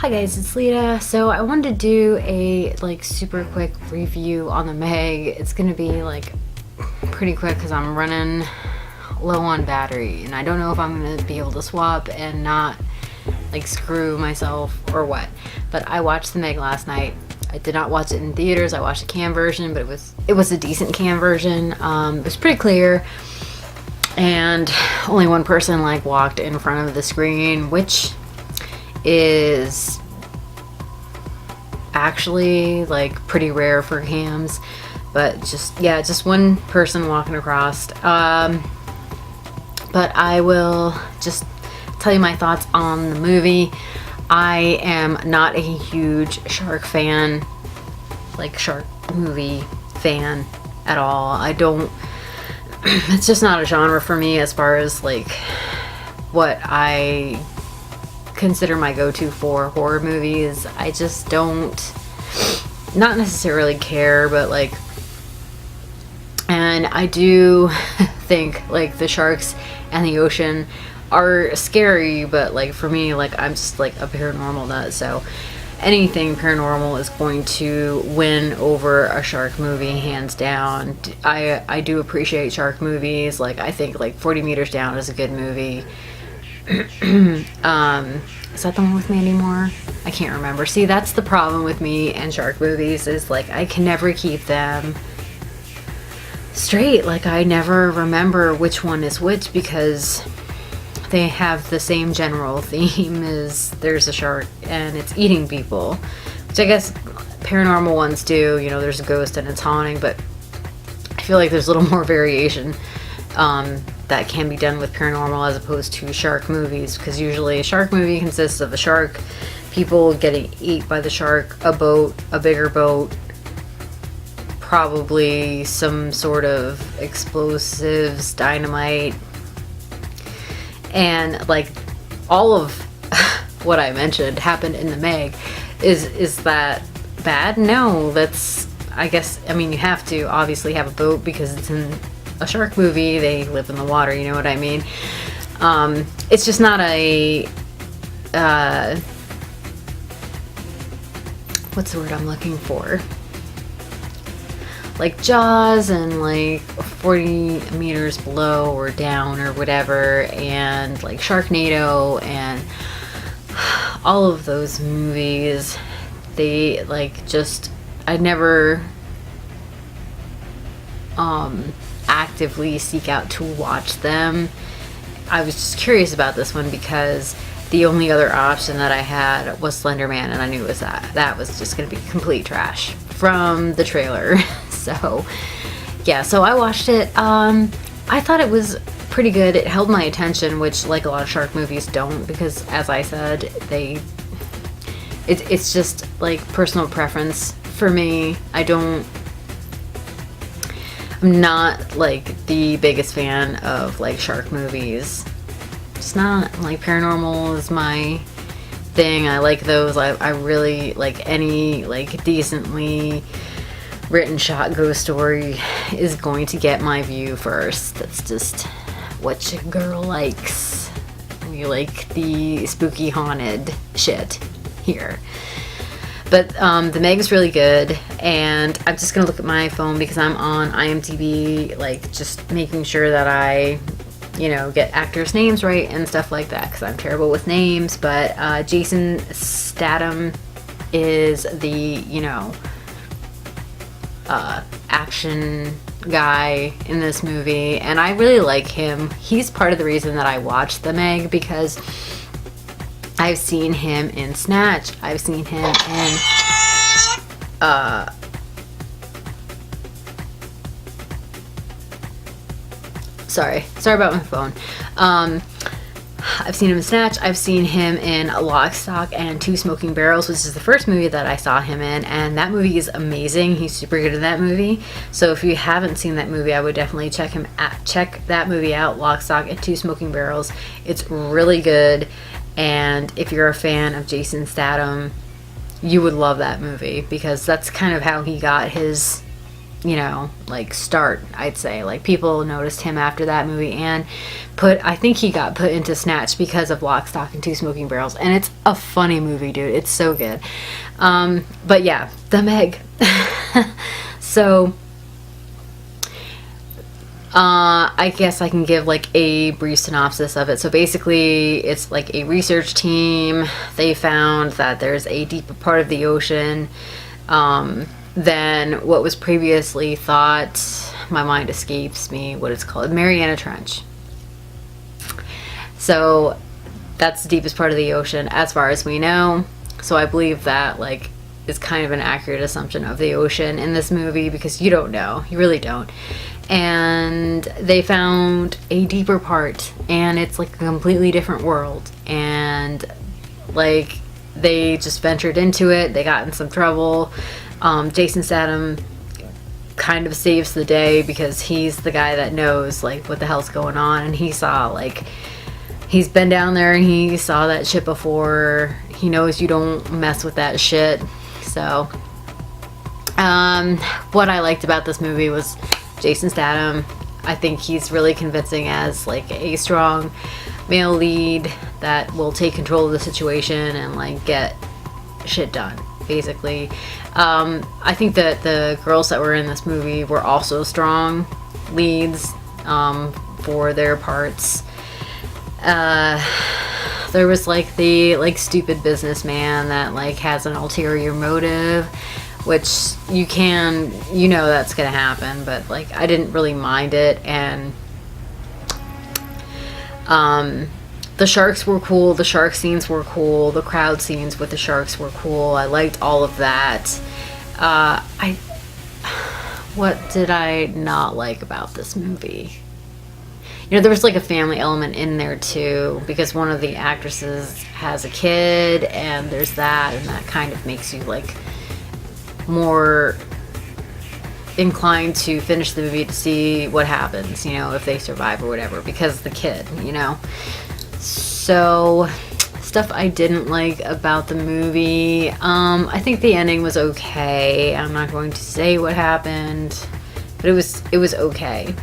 Hi guys, it's Lita. So I wanted to do a super quick review on the Meg. It's gonna be pretty quick because I'm running low on battery and I don't know if I'm gonna be able to swap and not screw myself or what. But I watched the Meg last night. I did not watch it in theaters. I watched a cam version, but it was a decent cam version. It was pretty clear, and only one person walked in front of the screen, which is actually pretty rare for cams, but just one person walking across. But I will just tell you my thoughts on the movie. I am not a huge shark fan, shark movie fan at all. I don't it's just not a genre for me as far as what I consider my go-to for horror movies. I just don't, not necessarily care, but and I do think the sharks and the ocean are scary, but for me, I'm just a paranormal nut, so anything paranormal is going to win over a shark movie hands down. I do appreciate shark movies. I think 40 Meters Down is a good movie. Is that the one with Mandy Moore? I can't remember. See, that's the problem with me and shark movies, is I can never keep them straight. I never remember which one is which because they have the same general theme. Is there's a shark and it's eating people, which I guess paranormal ones do. There's a ghost and it's haunting, but I feel there's a little more variation that can be done with paranormal as opposed to shark movies, because usually a shark movie consists of a shark, people getting eaten by the shark, a boat, a bigger boat, probably some sort of explosives, dynamite, and all of what I mentioned happened in the Meg. Is that bad? No, that's, I guess, you have to obviously have a boat because it's in a shark movie. They live in the water, you know what I mean? It's just not a what's the word I'm looking for? Jaws and 40 meters below or down or whatever, and Sharknado and all of those movies. They I never actively seek out to watch them. I was just curious about this one because the only other option that I had was Slender Man, and I knew it was that was just going to be complete trash from the trailer. So yeah, so I watched it. I thought it was pretty good. It held my attention, which a lot of shark movies don't, because as I said, it's just personal preference for me. I'm not the biggest fan of shark movies. It's not paranormal is my thing. I like those. I really any decently written shot ghost story is going to get my view first. That's just what your girl likes. We like the spooky haunted shit here. But the Meg is really good, and I'm just gonna look at my phone because I'm on IMDb, just making sure that I, get actors' names right and stuff like that, because I'm terrible with names. But Jason Statham is the, action guy in this movie, and I really like him. He's part of the reason that I watched the Meg, because I've seen him in Snatch. I've seen him in sorry about my phone. I've seen him in Snatch. I've seen him in Lock, Stock, and Two Smoking Barrels, which is the first movie that I saw him in, and that movie is amazing. He's super good in that movie. So if you haven't seen that movie, I would definitely check that movie out, Lock, Stock, and Two Smoking Barrels. It's really good. And if you're a fan of Jason Statham, you would love that movie, because that's kind of how he got his you know, like start, I'd say. Like people noticed him after that movie, and I think he got put into Snatch because of Lock, Stock, and Two Smoking Barrels. And it's a funny movie, dude. It's so good. But yeah, The Meg. So, I guess I can give like a brief synopsis of it. So basically, it's like a research team. They found that there's a deeper part of the ocean than what was previously thought. My mind escapes me what it's called. Mariana Trench. So that's the deepest part of the ocean as far as we know. So I believe that like is kind of an accurate assumption of the ocean in this movie, because you don't know. You really don't. And they found a deeper part, and it's like a completely different world. And like they just ventured into it. They got in some trouble. Jason Statham kind of saves the day because he's the guy that knows like what the hell's going on, and he saw like he's been down there and he saw that shit before. He knows you don't mess with that shit. So what I liked about this movie was Jason Statham. I think he's really convincing as like a strong male lead that will take control of the situation and like get shit done, basically. I think that the girls that were in this movie were also strong leads for their parts. There was like the like stupid businessman that like has an ulterior motive, which you know that's gonna happen, but like I didn't really mind it. And the sharks were cool. The shark scenes were cool. The crowd scenes with the sharks were cool. I liked all of that. What did I not like about this movie? You know, there was like a family element in there too, because one of the actresses has a kid, and there's that, and that kind of makes you like more inclined to finish the movie to see what happens, you know, if they survive or whatever, because the kid, you know. So stuff I didn't like about the movie, I think the ending was okay. I'm not going to say what happened, but it was okay.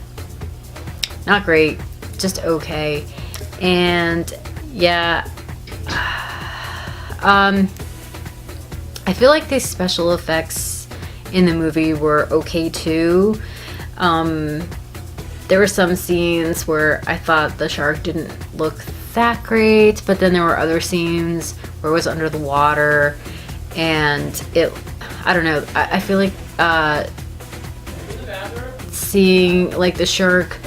Not great, just okay. And yeah, I feel like the special effects in the movie were okay too. There were some scenes where I thought the shark didn't look that great, but then there were other scenes where it was under the water, and I don't know, I feel like seeing like the shark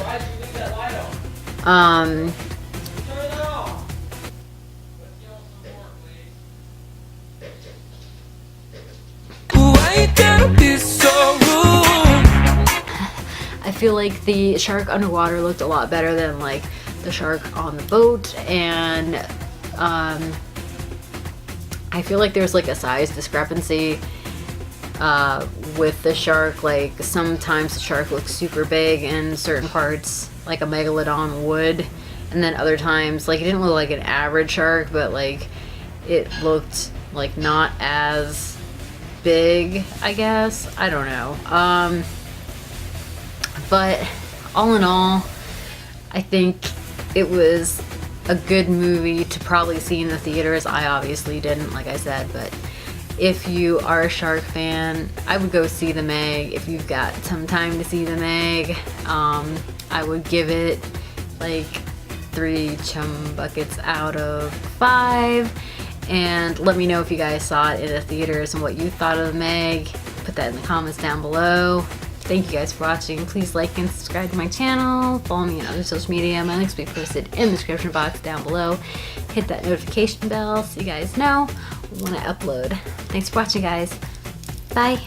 I feel like the shark underwater looked a lot better than like the shark on the boat, and I feel like there's like a size discrepancy with the shark. Like sometimes the shark looks super big in certain parts, like a megalodon would, and then other times like it didn't look like an average shark, but like it looked like not as big, I guess. I don't know. But all in all, I think it was a good movie to probably see in the theaters. I obviously didn't, like I said, but if you are a shark fan, I would go see The Meg. If you've got some time to see The Meg, I would give it like 3 chum buckets out of 5. And let me know if you guys saw it in the theaters and what you thought of The Meg. Put that in the comments down below. Thank you guys for watching. Please like and subscribe to my channel. Follow me on other social media. My links will be posted in the description box down below. Hit that notification bell so you guys know when I upload. Thanks for watching, guys. Bye.